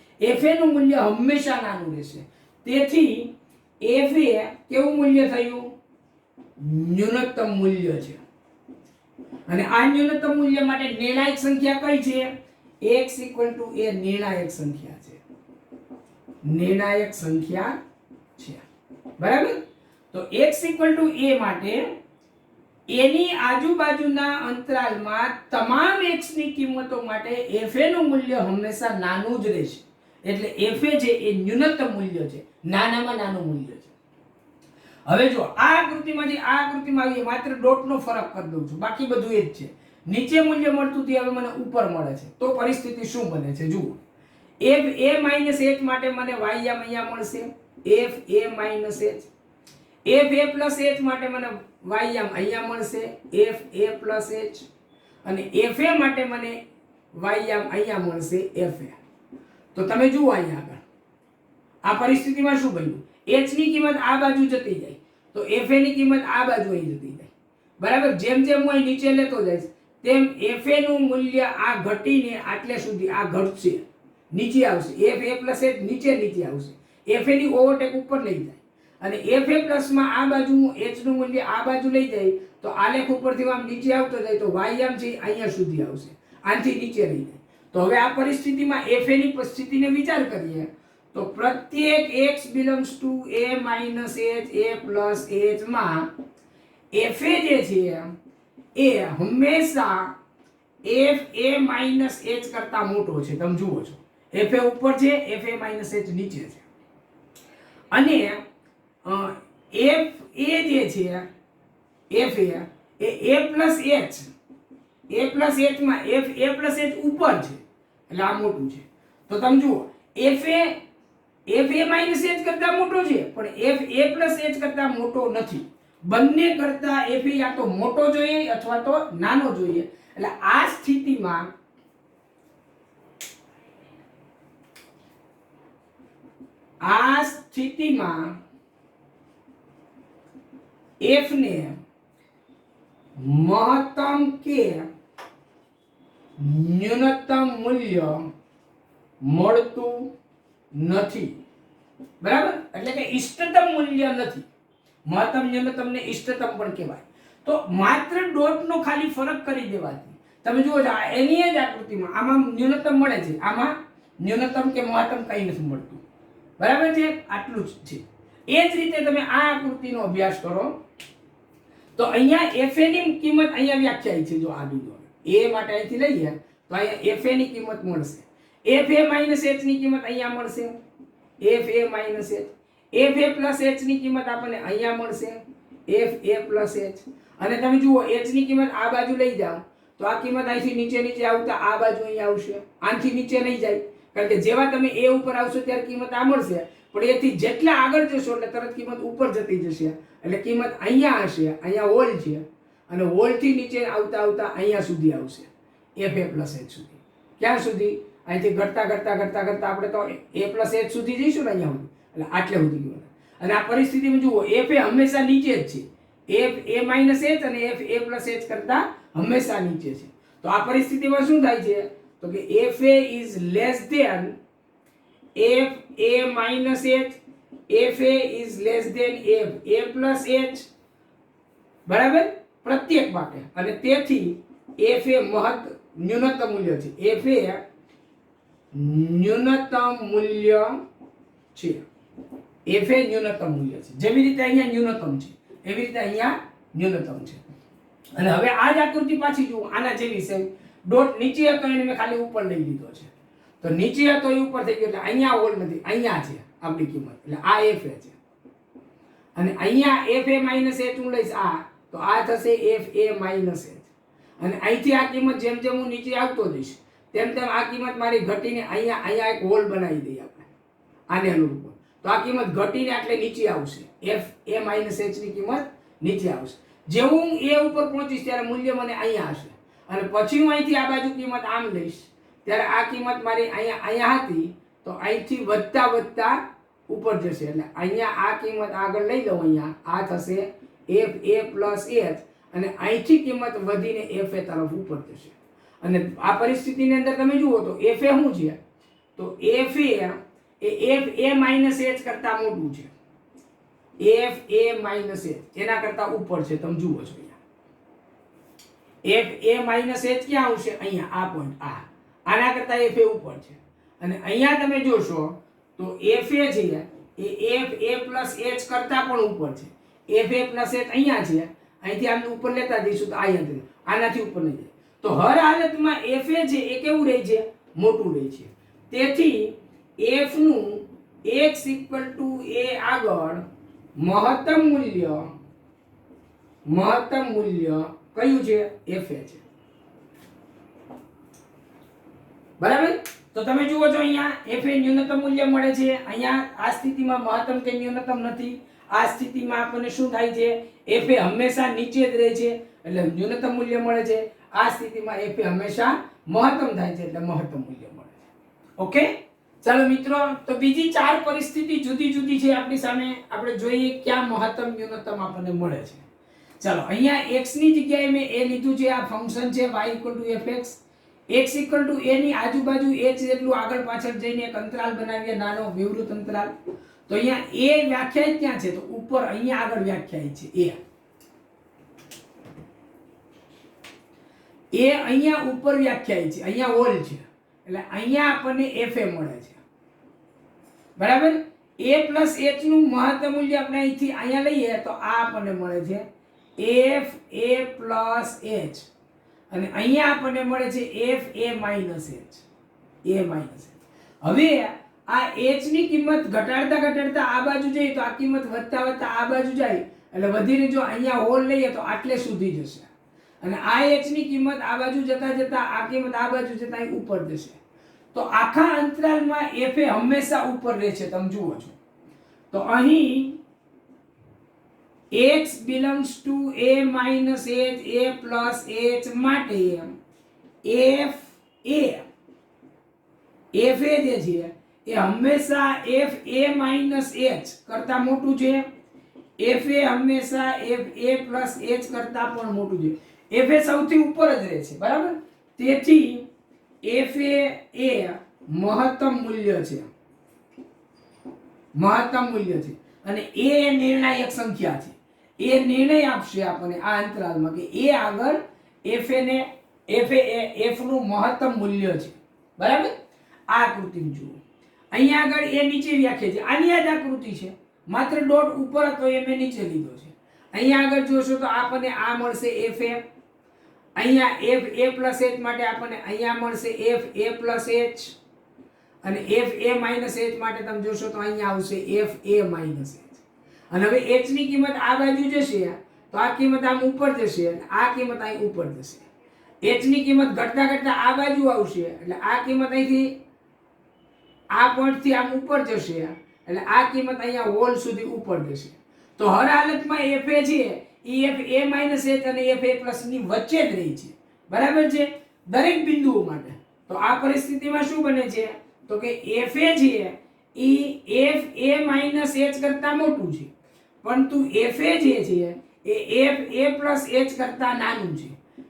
fa નું મૂલ્ય હંમેશા નાનું રહેશે. તેથી fa કેવું મૂલ્ય થયું? ન્યૂનતમ મૂલ્ય છે. અને આ ન્યૂનતમ મૂલ્ય માટે નિર્ણાયક સંખ્યા કઈ છે? x = a નિર્ણાયક સંખ્યા છે. નિર્ણાયક સંખ્યા છે. બરાબર. તો x = a માટે a ની આજુબાજુના અંતરાલમાં તમામ x ની કિંમતો માટે fa નું મૂલ્ય હંમેશા નાનું જ રહેશે. એટલે fa છે એ ન્યૂનતમ મૂલ્ય છે, નાનામાં નાનું મૂલ્ય છે. હવે જો આ આકૃતિમાંથી આ આકૃતિમાં આવીએ, માત્ર ડોટનો ફરક કરી દઉં છું, બાકી બધું એ જ છે. નીચે મૂલ્ય મળતું તે હવે મને ઉપર મળે છે. તો પરિસ્થિતિ શું બને છે જુઓ. f a - h માટે મને વાયયામ અહીંયા મળશે, f a - h. f a + h માટે મને વાયયામ અહીંયા મળશે, f a + h. અને fa માટે મને વાયયામ અહીંયા મળશે, fa. તો તમે જુઓ અહીંયા આગળ આ પરિસ્થિતિમાં શું બન્યું? h ની કિંમત આ બાજુ જતી જાય તો fa ની કિંમત આ બાજુ અહીં જતી જાય. બરાબર. જેમ જેમ હું અહીં નીચે લેતો જઈશ તેમ fa નું મૂલ્ય આ ઘટીને આટલે સુધી આ ઘટશે, નીચે આવશે. f a + h નીચે આવશે. fa ની ઓવરટેક ઉપર લઈ જાય અને fa+ માં આ બાજુ હું h નું મૂલ્ય આ બાજુ લઈ જાય તો આલેખ ઉપરથી આમ નીચે આવતો જાય તો વાયયામ છે અહીંયા સુધી આવશે, આનથી નીચે લઈ જાય. તો હવે આ પરિસ્થિતિમાં fa ની પરિસ્થિતિને વિચાર કરીએ તો પ્રત્યેક x belongs to a - h, a + h માં fa જે છે એ હંમેશા f a - h કરતા મોટો છે. તમે જુઓ છો fa ઉપર છે, fa - h નીચે છે. અને fa જે છે fa એ a + h માં fa + h ઉપર છે એટલે આ મોટું છે. તો તમે જુઓ fa F A minus H કરતા મોટો છે, પણ એફ એ પ્લસ એચ કરતા મોટો નથી. બંને કરતા એફ એ યા તો મોટો જોઈએ અથવા તો નાનો જોઈએ. એટલે આ સ્થિતિમાં એફ ને મહત્તમ કે ન્યૂનતમ મૂલ્ય મળતું નથી. બરાબર, એટલે કે ઇષ્ટતમ મૂલ્ય નથી. મહત્તમ ન્યૂનતમ ને ઇષ્ટતમ પણ કહેવાય. તો માત્ર ડોટનો ખાલી ફરક કરી દેવાથી તમે જુઓ છો એની જ આકૃતિમાં આમાં ન્યૂનતમ મળે છે, આમાં ન્યૂનતમ કે મહત્તમ કંઈ નથી મળતું. બરાબર છે, આટલું જ છે. એ જ રીતે તમે આ આકૃતિનો અભ્યાસ કરો તો અહીંયા એફ એ ની કિંમત અહીંયા વ્યાખ્યાયિત છે. જો આ બિંદુ એ માટે અહીંથી લઈએ તો અહીંયા એફ એ ની કિંમત મળશે. એફ એ માઇનસ એચ ની કિંમત અહીંયા મળશે, F A minus H. F A plus H ની કિંમત આપણને અહીંયા મળશે, એફ એ પ્લસ એચ. અને તમે જુઓ એચ ની કિંમત આ બાજુ લઈ જાઓ તો આ કિંમત અહીંથી નીચે આવતા આ બાજુ અહીંયા આવશે, આનથી નીચે નહીં જાય. કારણ કે જેવા તમે એ ઉપર આવશો ત્યારે કિંમત આ મળશે, પણ એથી જેટલા આગળ જશો એટલે તરત કિંમત ઉપર જતી જશે. એટલે કિંમત અહીંયા હશે, અહીંયા હોલ છે, અને હોલથી નીચે આવતા અહીંયા સુધી આવશે, એફ એ પ્લસ એચ સુધી. ક્યાં સુધી? અહીંથી ઘટતા આપણે તો એ પ્લસ એચ સુધી જઈશું ને અહીંયા સુધી, એટલે આટલે સુધી કિંમત. અને આ પરિસ્થિતિમાં જુઓ એફ એ હંમેશા નીચે જ છે. એફ એ માઇનસ એચ અને એફ એ પ્લસ એચ કરતા હંમેશા નીચે છે. તો આ પરિસ્થિતિમાં શું થાય છે તો કે F A is less than F A minus H, F A is less than F A plus H. બરાબર, પ્રત્યેક માટે. અને તેથી એફ એ ન્યૂનતમ મૂલ્ય છે. એફ એ ન્યૂનતમ મૂલ્ય છે. એફ એ ન્યૂનતમ મૂલ્ય છે. જેવી રીતે અહીંયા ન્યૂનતમ છે એવી રીતે અહીંયા ન્યૂનતમ છે. અને હવે આ જ આકૃતિ પાછી જુઓ, આના જેવી છે. ડોટ નીચે હતો એને મેં ખાલી ઉપર લઈ લીધો છે. તો નીચે હતો એ ઉપર થઈ ગયો, એટલે અહીંયા હોલ નથી, અહીંયા છે આપણી કિંમત. એટલે આ એફ એ છે. અને અહીંયા એફ એ માઇનસ એચ હું લઈશ આ, તો આ થશે એફ એ માઇનસ એચ. અને અહીંથી આ કિંમત જેમ જેમ હું નીચે આવતો જઈશ તેમ તેમ આ કિંમત મારી ઘટીને અહીંયા એક હોલ બનાવી દઈએ આપણે આને અનુરૂપ. તો આ કિંમત ઘટીને એટલે નીચે આવશે, એફ એ માઇનસ એચ ની કિંમત નીચે આવશે. જેવું હું એ ઉપર પહોંચીશ ત્યારે મૂલ્ય મને અહીંયા હશે, અને પછી હું અહીંથી આ બાજુ કિંમત આમ લઈશ ત્યારે આ કિંમત મારી અહીંયા હતી, તો અહીંથી વધતા ઉપર જશે. એટલે અહીંયા આ કિંમત આગળ લઈ લઉં, અહીંયા આ થશે એફ એ પ્લસ એચ, અને અહીંથી કિંમત વધીને એફ એ તરફ ઉપર જશે. અને આ પરિસ્થિતિની અંદર તમે જુઓ તો એફ એ શું છે તો એફ એ માઇનસ એચ કરતા મોટું છે. એફ એ માઇનસ એચ એના કરતા ઉપર છે. તમે જુઓ છો અહીંયા એફ એ માઇનસ એચ ક્યાં આવશે? અહીંયા આ પોઈન્ટ, આના કરતા એફ એ ઉપર છે. અને અહીંયા તમે જોશો તો એફ એ છે એ એફ એ પ્લસ એચ કરતા પણ ઉપર છે. એફ એ પ્લસ એચ અહીંયા છે, અહીંથી આમને ઉપર લેતા જઈશું તો અહીંયા આનાથી ઉપર નહીં જાય. તો હર હાલતમાં એફ એ છે એ કેવું રહે છે? મોટું રહે છે. તેથી એફ નું x = a આગળ મહત્તમ મૂલ્ય કયું છે? એફ એ છે. બરાબર. તો તમે જુઓ છો અહીંયા એફ એ ન્યૂનતમ મૂલ્ય મળે છે. અહીંયા આ સ્થિતિમાં મહત્તમ કે ન્યૂનતમ નથી. આ સ્થિતિમાં આપણને શું થાય છે? એફ એ હંમેશા નીચે જ રહે છે એટલે ન્યૂનતમ મૂલ્ય મળે છે. આ સ્થિતિમાં એફ એ હંમેશા મહત્તમ થાય છે એટલે મહત્તમ મૂલ્ય મળે છે. ઓકે, ચાલો મિત્રો, તો બીજી 4 પરિસ્થિતિ જુદી જુદી છે આપણી સામે. આપણે જોઈએ ક્યાં મહત્તમ ન્યૂનતમ આપણને મળે છે. ચાલો, અહીંયા x ની જગ્યાએ મેં a લીધું છે. આ ફંક્શન છે y = fx. x = a ની આજુબાજુ h જેટલું આગળ પાછળ જઈને એક અંતરાલ બનાવીએ, નાનો વિવૃત અંતરાલ. તો અહીંયા a વ્યાખ્યાયિત ક્યાં છે? તો ઉપર અહીંયા આગળ વ્યાખ્યાયિત છે a. એ અહીંયા ઉપર વ્યાખ્યાયિત છે, અહીંયા હોલ છે એટલે અહીંયા આપણને f એ મળે છે. બરાબર. a પ્લસ h નું મહત્તમ મૂલ્ય આપણે અહીંથી અહીંયા લઈએ તો આ આપણને મળે છે f a પ્લસ h, અને અહીંયા આપણને મળે છે f a માઇનસ h. હવે આ h ની કિંમત ઘટાડતા આ બાજુ જઈએ તો આ કિંમત વધતા આ બાજુ જાય એટલે વધીને જો અહીંયા હોલ લઈએ તો આટલે સુધી જશે. અને આ h ની કિંમત આ બાજુ જતા આ કિંમત આ બાજુ જતા ઉપર જશે. તો આખા અંતરાલમાં f એ હંમેશા ઉપર રહે છે. તમે જુઓ છો તો અહીં x belongs to a minus h a plus h માટે f a જે છે એ હંમેશા f a minus h કરતા મોટું છે. f a હંમેશા f a plus h કરતા પણ મોટું છે. f a સૌથી ઉપર જ રહે છે, બરાબર. તેથી f a એ મહત્તમ મૂલ્ય છે, મહત્તમ મૂલ્ય છે. અને એ નિર્ણાયક સંખ્યા છે. એ નિર્ણય આપશે આપણને આ અંતરાલમાં કે એ આગળ f ને f નું મહત્તમ મૂલ્ય છે, બરાબર. આ આકૃતિ જુઓ, અહીંયા આગળ એ નીચે વ્યાખ્યા છે, આની આ જ આકૃતિ છે, માત્ર ડોટ ઉપર હતો એ મેં નીચે લીધો છે. અહીંયા આગળ જોશો તો આપણને આ મળશે f a, અહીંયા f a plus h માટે આપણને અહીંયા મળશે f a plus h, અને f a minus h માટે તમે જોશો તો અહીંયા આવશે f a minus h. અને હવે h ની કિંમત આ બાજુ જશે તો આ કિંમત આમ ઉપર જશે અને આ કિંમત અહીં ઉપર જશે. h ની કિંમત ઘટતા ઘટતા આ બાજુ આવશે એટલે આ કિંમત અહીંથી આ પોઈન્ટ થી આમ ઉપર જશે એટલે આ કિંમત અહીંયા હોલ સુધી ઉપર જશે. તો હર હાલતમાં f a છે એ f a minus h અને f a plus ની વચ્ચે જ રહી છે, બરાબર છે, દરેક બિંદુઓ માટે. તો આ પરિસ્થિતિમાં શું બને છે તો કે f a છે એ f a minus h કરતા મોટું છે, પરંતુ f a જે છે એ f a plus h કરતા નાનું છે.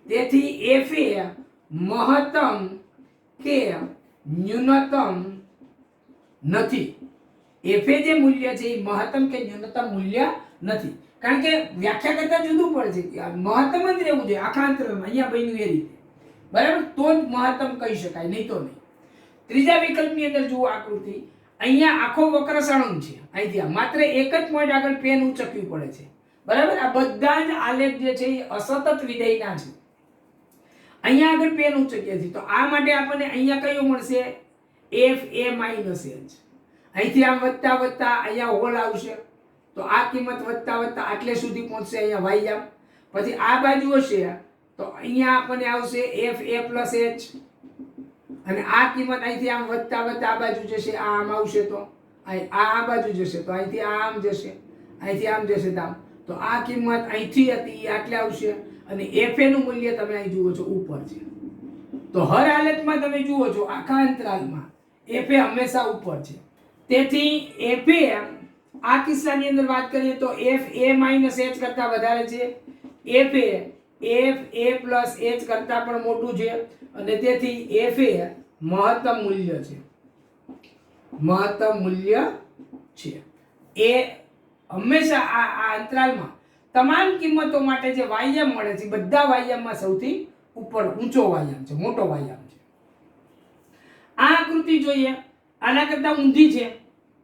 તેથી f a મહત્તમ કે ન્યૂનતમ નથી. f a જે મૂલ્ય છે એ મહત્તમ કે ન્યૂનતમ મૂલ્ય નથી, કારણ કે વ્યાખ્યા કરતા જુદું પડે છે. મહત્તમ જ રહેવું જોઈએ આખા અંતરાલમાં, અહીંયા બન્યું એ રીતે, બરાબર, તો જ મહત્તમ કહી શકાય, નહીં તો નહીં. ત્રીજા વિકલ્પની અંદર જુઓ આકૃતિ, અહીંયા આખો વક્ર સળંગ છે, અહીંથી માત્ર એક જ પોઈન્ટ આગળ પેન ઉચકવી પડે છે, બરાબર. આ બધા જ આલેખ જે છે એ અસતત વિધેયના છે. અહીંયા આગળ પેન ઉચકીએ છીએ તો આ માટે આપણને અહીંયા કયો મળશે f a minus h. અહીંથી આમ વધતા વધતા અહીંયા હોલ આવશે તો આ કિંમત વધતા વધતા આટલે સુધી પહોંચશે, અહીંયા y આમ. પછી આ બાજુ હશે તો અહીંયા આપણને આવશે f a plus h, અને આ કિંમત અહીંથી આમ વધતા વધતા આ બાજુ જશે, આ આમ આવશે તો આ બાજુ જશે તો અહીંથી આ આમ જશે, અહીંથી આમ જશે તો આમ. તો આ કિંમત અહીંથી હતી આટલે આવશે અને f a નું મૂલ્ય તમે અહીં જુઓ છો ઉપર છે. તો હર હાલતમાં તમે જુઓ છો આખા અંતરાલમાં f a હંમેશા ઉપર છે. તેથી f a આ કિસ્સાની અંદર વાત કરીએ તો f a minus h કરતા વધારે છે, f a plus h કરતા પણ મોટું છે, અને તેથી f a મહત્તમ મૂલ્ય છે, મહત્તમ મૂલ્ય છે. એ હંમેશા આ અંતરાલમાં તમામ કિંમતો માટે જે વાયમ મળે છે બધા વાયમમાં સૌથી ઉપર ઊંચો વાયમ છે, મોટો વાયમ છે. આ આકૃતિ જોઈએ, આના કરતા ઊંધી છે,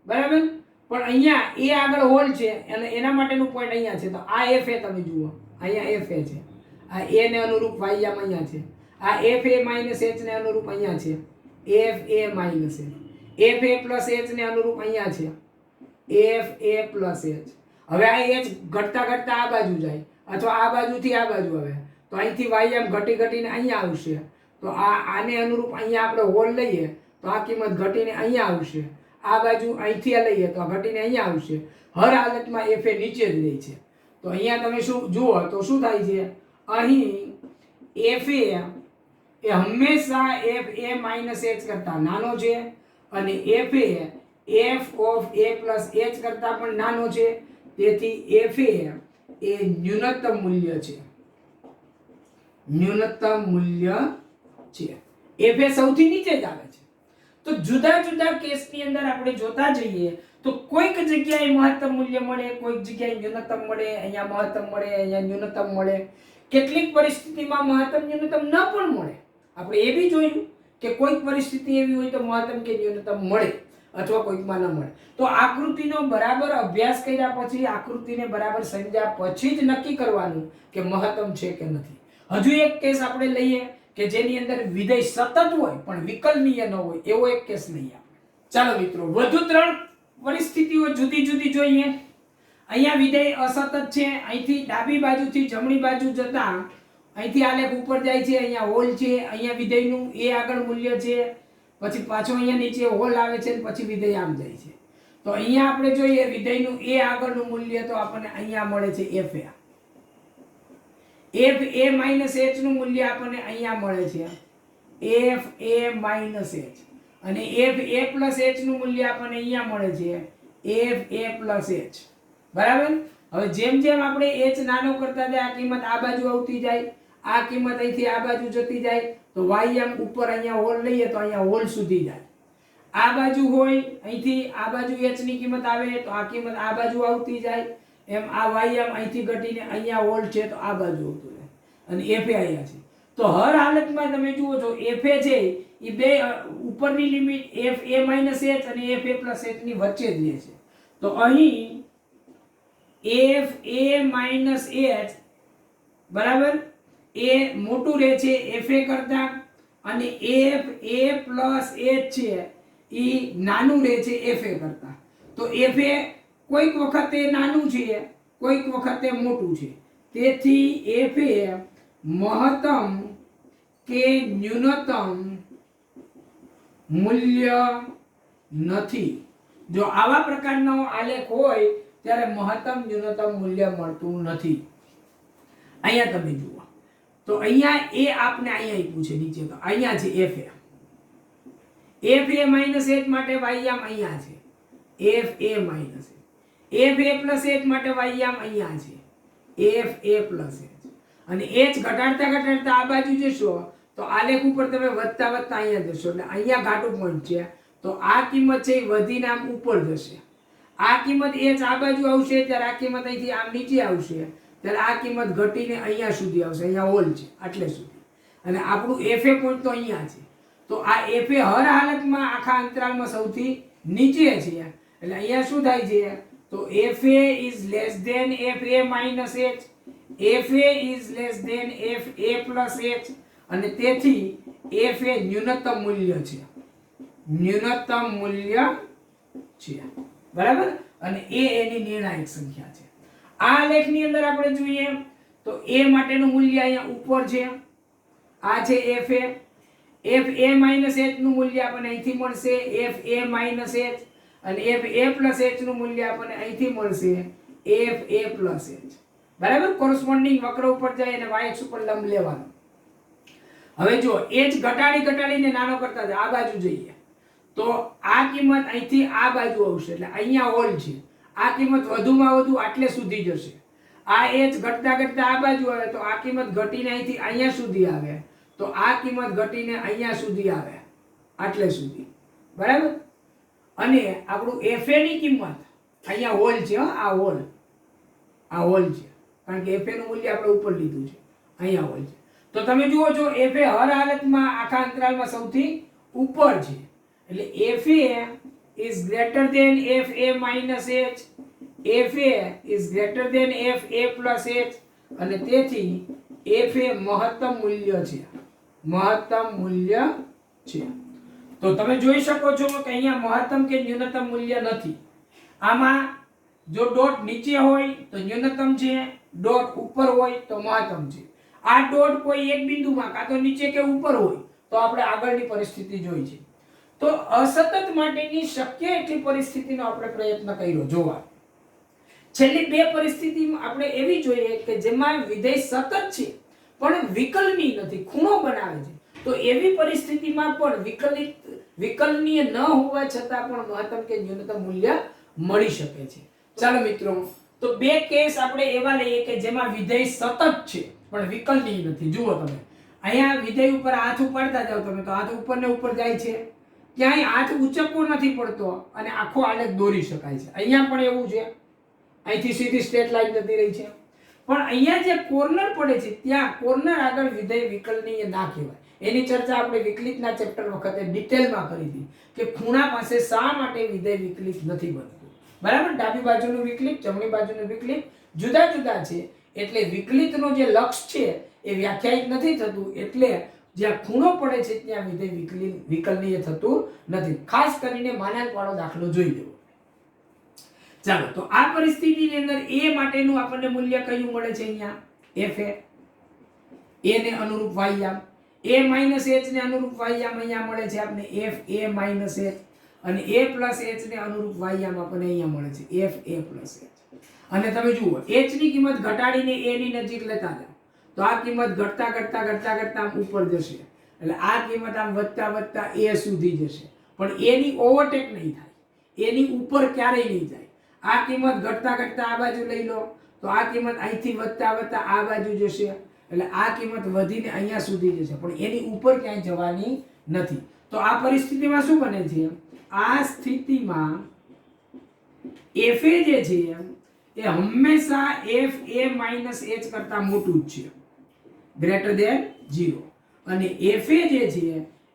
બરાબર, પણ અહીંયા એ આગળ હોલ છે અને એના માટેનું પોઈન્ટ અહીંયા છે. તો આ f a તમે જુઓ, અહીંયા f a છે, આ a ને અનુરૂપ વાયમ અહીંયા છે, આ f a minus h ને અનુરૂપ અહીંયા છે f a minus h, f a plus h ને અનુરૂપ અહીંયા છે f a plus h. હવે આ h ઘટતા ઘટતા આ બાજુ જાય અથવા આ બાજુથી આ બાજુ આવે તો અહીંથી વાયમ ઘટી ઘટીને અહીંયા આવશે. તો આને અનુરૂપ અહીંયા આપણે હોલ લઈએ તો આ કિંમત ઘટીને અહીંયા આવશે, આ બાજુ અહીંથી લઈએ તો ઘટીને અહીંયા આવશે. હર હાલતમાં f a નીચે જ રહે છે. તો અહીંયા તમે શું જુઓ તો શું થાય છે, અહીં f a એ હંમેશા f a minus h કરતા નાનો છે અને f a f of a plus h કરતા પણ નાનો છે. તેથી f a એ ન્યૂનતમ મૂલ્ય છે, ન્યૂનતમ મૂલ્ય છે. f a સૌથી નીચે જ આવે છે. તો જુદા જુદા કેસની અંદર આપણે જોતા જઈએ તો કોઈક જગ્યાએ મહત્તમ મૂલ્ય મળે, કોઈક જગ્યાએ ન્યૂનતમ મળે, અહીંયા મહત્તમ મળે, અહીંયા ન્યૂનતમ મળે. કેટલીક પરિસ્થિતિમાં મહત્તમ ન્યૂનતમ ન પણ મળે. આપણે એ બી જોયું કે કોઈક પરિસ્થિતિ એવી હોય તો મહત્તમ કે ન્યૂનતમ મળે અથવા કોઈકમાં ન મળે. તો આકૃતિનો બરાબર અભ્યાસ કર્યા પછી, આકૃતિને બરાબર સમજ્યા પછી જ નક્કી કરવાનું કે મહત્તમ છે કે નથી. હજુ એક કેસ આપણે લઈએ કે જેની અંદર વિધેય સતત હોય પણ વિકલનીય ન હોય, એવો એક કેસ લઈએ. ચાલો મિત્રો, વધુ 3 પરિસ્થિતિઓ જુદી જુદી જોઈએ. અહીંયા વિધેય અસતત છે, અહીંથી ડાબી બાજુથી જમણી બાજુ જતા અહીંથી આલેખ ઉપર જાય છે, અહીંયા હોલ છે, અહીંયા વિધેયનું a આગળ મૂલ્ય છે, પછી પાછો અહીંયા નીચે હોલ આવે છે, પછી વિધેય આમ જાય છે. તો અહીંયા આપણે જોઈએ વિધેયનું એ આગળનું મૂલ્ય તો આપણને અહીંયા મળે છે fa. fa માઇનસ h નું મૂલ્ય આપણને અહીંયા મળે છે fa માઇનસ h, અને fa પ્લસ h નું મૂલ્ય આપણને અહીંયા મળે છે fa પ્લસ h. બરાબર. હવે જેમ જેમ આપણે h નાનો કરતા જાય આ કિંમત આ બાજુ આવતી જાય, આ કિંમત અહીંથી આ બાજુ જતી જાય, તો y આમ ઉપર અહીંયા હોલ લઈએ તો અહીંયા હોલ સુધી જાય. આ બાજુ હોય અહીંથી આ બાજુ h ની કિંમત આવે તો આ કિંમત આ બાજુ આવતી જાય, એમ આ y આમ અહીંથી ઘટીને અહીંયા હોલ છે તો આ બાજુ આવતું જાય, અને fa અહીંયા છે. તો હર હાલતમાં તમે જુઓ છો fa છે એ બે ઉપરની લિમિટ fa માઇનસ h અને fa પ્લસ h ની વચ્ચે જ રહે છે. તો અહીં fa માઇનસ h બરાબર એ મોટું રહે છે fa કરતા, અને fa પ્લસ h છે એ નાનું રહે છે fa કરતા. તો fa કોઈક વખતે નાનું છે, કોઈક વખતે મોટું છે. તેથી fa મહત્તમ કે ન્યૂનતમ મૂલ્ય નથી. જો આવા પ્રકારનો આલેખ હોય ત્યારે મહત્તમ ન્યૂનતમ મૂલ્ય મળતું નથી. અહીંયા તમે જુઓ તો અહીંયા એ આપને અહીંયા આપ્યું છે નીચે, તો અહીંયા છે fa માઇનસ h માટે y આમ અહીંયા છે fa minus h, fa plus h માટે y આમ અહીંયા છે fa પ્લસ h, અને h ઘટાડતા ઘટાડતા આ બાજુ જશો તો આલેખ ઉપર તમે વધતા વધતા અહીંયા જશો એટલે અહીંયા ઘાટું પોઈન્ટ છે, તો આ કિંમત છે એ વધીને આમ ઉપર જશે. આ કિંમત h આ બાજુ આવશે ત્યારે આ કિંમત અહીંથી આમ નીચે આવશે ત્યારે આ કિંમત ઘટીને અહીંયા સુધી આવશે, અહીંયા હોલ છે આટલે સુધી, અને આપણું fa પોઈન્ટ તો અહીંયા છે. તો આ fa હર હાલતમાં આખા અંતરાલમાં સૌથી નીચે છે, એટલે અહીંયા શું થાય છે તો fa is less than fa minus h, fa is less than fa plus h, અને તેથી fa ન્યૂનતમ મૂલ્ય છે, ન્યૂનતમ મૂલ્ય છે. બરાબર. અને એની નિર્ણાયક સંખ્યા છે. આ લેખની અંદર આપણે જોઈએ તો a માટેનું મૂલ્ય અહીંયા ઉપર છે, આ છે fa માઇનસ h નું મૂલ્ય આપણને અહીંથી મળશે fa માઇનસ h, અને fa પ્લસ h નું મૂલ્ય આપણને અહીંથી મળશે fa પ્લસ h. બરાબર. કોરસ્પોન્ડિંગ વક્ર ઉપર જાય અને y અક્ષ ઉપર લંબ લેવાનો. હવે જો h ઘટાડીને નાનો કરતા જાય આ બાજુ જઈએ તો આ કિંમત અહીંથી આ બાજુ આવશે, એટલે અહીંયા હોલ છે, આ કિંમત વધુમાં વધુ આટલે સુધી જશે. આ h ઘટતા ઘટતા આ બાજુ આવે તો આ કિંમત ઘટીને અહીંથી અહીંયા સુધી આવે, તો આ કિંમત ઘટીને અહીંયા સુધી આવે આટલે સુધી. બરાબર. અને આપણું fa ની કિંમત અહીંયા હોલ છે, આ હોલ છે, કારણ કે fa નું મૂલ્ય આપણે ઉપર લીધું છે, અહીંયા હોલ છે. તો તમે જુઓ છો fa હર હાલતમાં આખા અંતરાલમાં સૌથી ઉપર છે, એટલે fa is greater than fa minus h, fa is greater than fa plus h, અને તેથી fa મહત્તમ મૂલ્ય છે, મહત્તમ મૂલ્ય છે. તો તમે જોઈ શકો છો કે અહીંયા મહત્તમ કે ન્યૂનતમ મૂલ્ય નથી. આમાં જો ડોટ નીચે હોય તો ન્યૂનતમ છે, ડોટ ઉપર હોય તો મહત્તમ છે. આ ડોટ કોઈ એક બિંદુમાં કાં તો નીચે કે ઉપર હોય તો આપણે આગળની પરિસ્થિતિ જોઈ છે. તો અસતત માટેની શક્ય એટલી પરિસ્થિતિનો આપણે પ્રયત્ન કર્યો જોવા. છેલ્લી બે પરિસ્થિતિમાં આપણે એવી જોઈએ કે જેમાં વિધેય સતત છે પણ વિકલનીય નથી, ખૂણો બનાવે છે. તો એવી પરિસ્થિતિમાં પણ વિકલનીય ન હોવા છતાં પણ મહત્તમ કે ન્યૂનતમ મૂલ્ય મળી શકે છે. ચાલો મિત્રો, તો બે કેસ આપણે એવા લઈએ કે જેમાં વિધેય સતત છે પણ વિકલનીય નથી. જુઓ તમે અહીંયા વિધેય ઉપર હાથ ઉપાડતા જાવ તમે તો હાથ ઉપર ને ઉપર જાય છે, ક્યાંય હાથ ઉચકવો નથી પડતો અને આખો આલેખ દોરી શકાય છે. અહીંયા પણ એવું છે, અહીંથી સીધી સ્ટ્રેટ લાઈન જતી રહી છે, પણ અહીંયા જે કોર્નર પડે છે ત્યાં કોર્નર આગળ વિધેય વિકલનીય ના કહેવાય. એની ચર્ચા આપણે વિકલિતના ચેપ્ટર વખતે ડિટેલમાં કરી હતી કે ખૂણા પાસે શા માટે વિધેય વિકલિત નથી બનતું. બરાબર. ડાબી બાજુનું વિકલિત, જમણી બાજુનું વિકલિત જુદા જુદા છે, એટલે વિકલિતનો જે લક્ષ છે એ વ્યાખ્યાયિત નથી થતું, એટલે જ્યાં ખૂણો પડે છે ત્યાં વિધેય વિકલનીય થતું નથી. ખાસ કરીને માનાંક વાળો દાખલો જોઈ લેવો. ચાલો, તો આ પરિસ્થિતિની અંદર a માટેનું આપણને મૂલ્ય કયું મળે છે? અહીંયા fa, a ને અનુરૂપ y આમ a માઇનસ h ને અનુરૂપ વાયયામ અહીંયા મળે છે આપણે f a માઇનસ h, અને a પ્લસ h ને અનુરૂપ વાયયામ આપણને અહીંયા મળે છે f a પ્લસ h. અને તમે જુઓ h ની કિંમત ઘટાડીને a ની નજીક લેતા જાઓ તો આ કિંમત ઘટતા ઘટતા ઘટતા ઘટતા આમ ઉપર જશે, એટલે આ કિંમત આમ વધતા વધતા a સુધી જશે, પણ a ની ઓવરટેક નહીં થાય, a ની ઉપર ક્યારેય નહીં જાય. આ કિંમત ઘટતા ઘટતા આ બાજુ લઈ લો તો આ કિંમત અહીંથી વધતા વધતા આ બાજુ જશે, એટલે આ કિંમત વધીને અહીંયા સુધી જશે, પણ એની ઉપર ક્યાંય જવાની નથી. તો આ પરિસ્થિતિમાં શું બને છે? આ સ્થિતિમાં fa જે છે એ હંમેશા fa માઇનસ h કરતા મોટું જ છે, ગ્રેટર ધેન 0, અને fa જે છે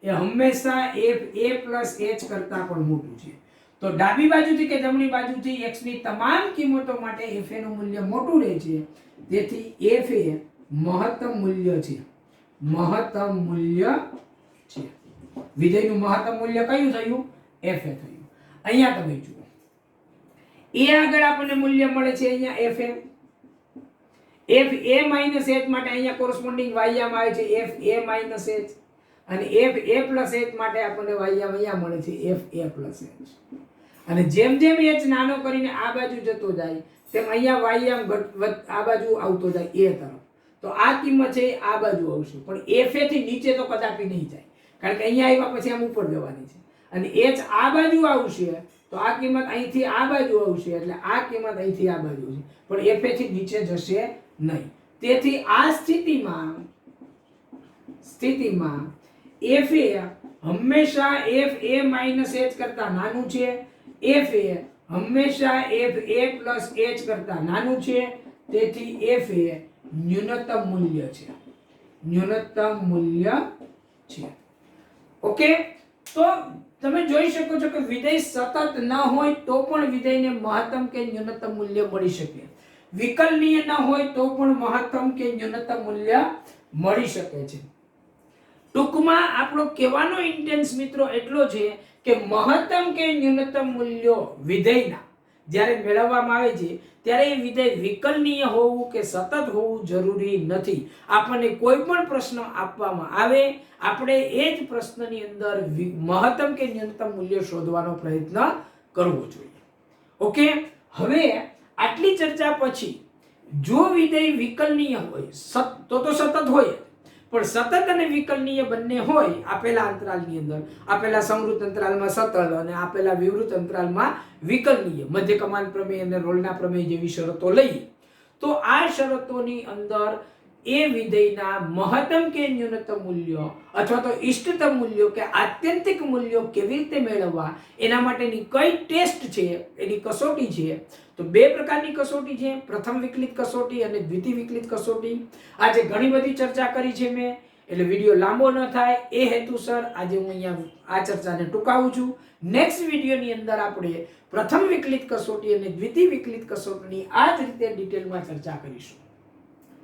એ હંમેશા fa પ્લસ h કરતા પણ મોટું છે. તો ડાબી બાજુથી કે જમણી બાજુથી x ની તમામ કિંમતો માટે fa નું મૂલ્ય મોટું રહે છે, તેથી fa મહત્તમ મૂલ્ય છે, મહત્તમ મૂલ્ય છે. વિધેયનું મહત્તમ મૂલ્ય કયું થયું? fa થયું. અહીંયા તમે જુઓ a આગળ આપણને મૂલ્ય મળે છે અહીંયા fa, fa માઇનસ h માટે અહીંયા કોરસ્પોન્ડિંગ વાયયામ આવે છે fa માઇનસ h, અને fa પ્લસ h માટે આપણને વાયયામ અહીંયા મળે છે fa પ્લસ h. અને જેમ જેમ h નાનો કરીને આ બાજુ જતો જાય તેમ અહીંયા વાયયામ આ બાજુ આવતો જાય a તરફ, તો આ કિંમત છે આ બાજુ આવશે, પણ fa થી નીચે તો કદાપી નહીં જાય, કારણ કે અહીંયા આવ્યા પછી આમ ઉપર જવાની છે, અને h આ બાજુ આવશે તો આ કિંમત અહીંથી આ બાજુ આવશે, એટલે આ કિંમત અહીંથી આ બાજુ આવશે, પણ fa થી નીચે જશે નહીં. તેથી આ સ્થિતિમાં fa હંમેશા fa માઇનસ h કરતા નાનું છે, fa હંમેશા fa પ્લસ h કરતા નાનું છે, તેથી fa ન્યૂનતમ મૂલ્ય છે, ન્યૂનતમ મૂલ્ય છે. ઓકે, તો તમે જોઈ શકો છો કે વિધેય સતત ન હોય તો પણ વિધેયને મહત્તમ કે ન્યૂનતમ મૂલ્ય મળી શકે, વિકલનીય ન હોય તો પણ મહત્તમ કે ન્યૂનતમ મૂલ્ય મળી શકે છે. ટૂંકમાં આપણો કહેવાનો ઇન્ટેન્સ મિત્રો એટલો છે કે મહત્તમ કે ન્યૂનતમ મૂલ્યો વિધેયના જ્યારે મેળવવામાં આવે છે ત્યારે એ વિધેય વિકલનીય હોવું કે સતત હોવું જરૂરી નથી. આપણને કોઈ પણ પ્રશ્ન આપવામાં આવે આપણે એ જ પ્રશ્નની અંદર મહત્તમ કે ન્યૂનતમ મૂલ્ય શોધવાનો પ્રયત્ન કરવો જોઈએ. ઓકે, હવે આટલી ચર્ચા પછી જો વિધેય વિકલનીય હોય તો સતત હોય, પણ સતત અને વિકલનીય બંને હોય આપેલા અંતરાલની અંદર, આપેલા સમૃદ્ધ અંતરાલમાં સતત અને આપેલા વિવૃત અંતરાલમાં વિકલનીય, મધ્ય કમાન પ્રમેય અને રોલના પ્રમેય જેવી શરતો લઈએ તો આ શરતોની અંદર એ વિધેયના મહત્તમ કે ન્યૂનતમ મૂલ્યો અથવા તો ઇષ્ટતમ મૂલ્યો કે આત્યંતિક મૂલ્યો કેવી રીતે મેળવવા એના માટેની કઈ ટેસ્ટ છે, એની કસોટી છે. તો બે પ્રકારની કસોટી છે, પ્રથમ વિકલિત કસોટી અને દ્વિતીય વિકલિત કસોટી. આજે ઘણી બધી ચર્ચા કરી છે મેં, એટલે વિડિયો લાંબો ન થાય એ હેતુસર આજે હું અહીંયા આ ચર્ચાને ટૂંકાવું છું. નેક્સ્ટ વિડિયોની અંદર આપણે પ્રથમ વિકલિત કસોટી અને દ્વિતીય વિકલિત કસોટીની આ જ રીતે ડિટેલમાં ચર્ચા કરીશું,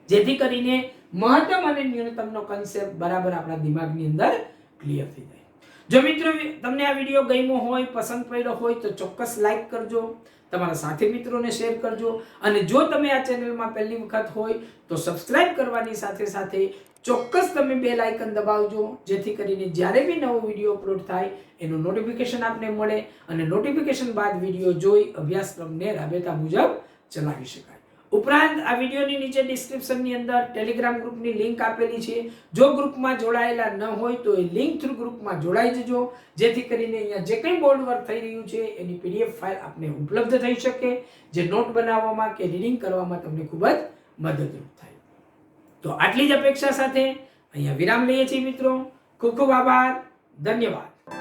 જેથી કરીને મહત્તમ અને ન્યૂનતમનો કન્સેપ્ટ બરાબર આપણા દિમાગની અંદર ક્લિયર થઈ જાય. જો મિત્રો તમને આ વિડિયો ગમ્યો હોય, પસંદ પડ્યો હોય તો ચોક્કસ લાઈક કરજો, તમારા સાથી મિત્રોને શેર કરજો, અને જો તમે આ ચેનલમાં પહેલી વખત હોય તો સબસ્ક્રાઇબ કરવાની સાથે સાથે ચોક્કસ તમે બેલ આઇકન દબાવજો, જેથી કરીને જ્યારે બી નવો વિડિયો અપલોડ થાય એનું નોટિફિકેશન આપને મળે અને નોટિફિકેશન બાદ વિડિયો જોઈ અભ્યાસક્રમને રાબેતા મુજબ ચલાવી શકાય. ઉપરાંત આ વિડિયોની નીચે ડિસ્ક્રિપ્શનની અંદર ટેલિગ્રામ ગ્રુપની લિંક આપેલી છે. જો ગ્રુપમાં જોડાયેલા ન હોય તો એ લિંક થ્રુ ગ્રુપમાં જોડાઈ જજો, જેથી કરીને અહીંયા જે કંઈ બોર્ડ વર્ક થઈ રહ્યું છે એની પીડીએફ ફાઇલ આપને ઉપલબ્ધ થઈ શકે, જે નોટ બનાવવામાં કે રીડિંગ કરવામાં તમને ખૂબ જ મદદરૂપ થાય. તો આટલી જ અપેક્ષા સાથે અહીંયા વિરામ લઈએ છીએ મિત્રો. ખૂબ ખૂબ આભાર, ધન્યવાદ.